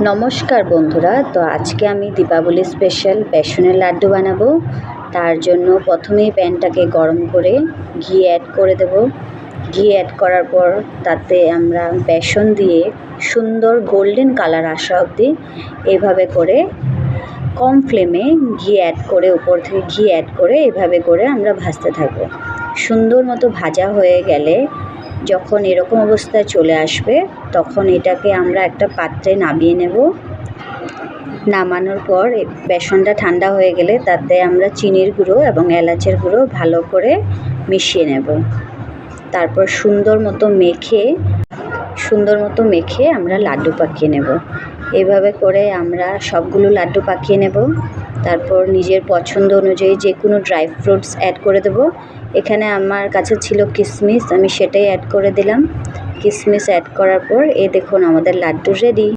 নমস্কার বন্ধুরা, তো আজকে আমি দীপাবলি স্পেশাল বেসনের লাড্ডু বানাবো। তার জন্য প্রথমেই প্যানটাকে গরম করে ঘি অ্যাড করে দেব। ঘি অ্যাড করার পর তাতে আমরা বেসন দিয়ে সুন্দর গোল্ডেন কালার আসা অবধি এইভাবে করে কম ফ্লেমে ঘি অ্যাড করে উপর থেকে ঘি অ্যাড করে এভাবে করে আমরা ভাজতে থাকবো। সুন্দর মতো ভাজা হয়ে গেলে যখন এরকম অবস্থায় চলে আসবে তখন এটাকে আমরা একটা পাত্রে নামিয়ে নেব। নামানোর পর বেসনটা ঠান্ডা হয়ে গেলে তাতে আমরা চিনির গুঁড়ো এবং এলাচের গুঁড়ো ভালো করে মিশিয়ে নেব। তারপর সুন্দর মতো মেখে আমরা লাড্ডু পাকিয়ে নেব। এভাবে করে আমরা সবগুলো লাড্ডু পাকিয়ে নেব। তারপর নিজের পছন্দ অনুযায়ী যে কোনো ড্রাই ফ্রুটস অ্যাড করে দেব। এখানে আমার কাছে ছিল কিশমিশ, আমি সেটাই অ্যাড করে দিলাম। কিশমিশ অ্যাড করার পর দেখুন আমাদের লাড্ডু রেডি।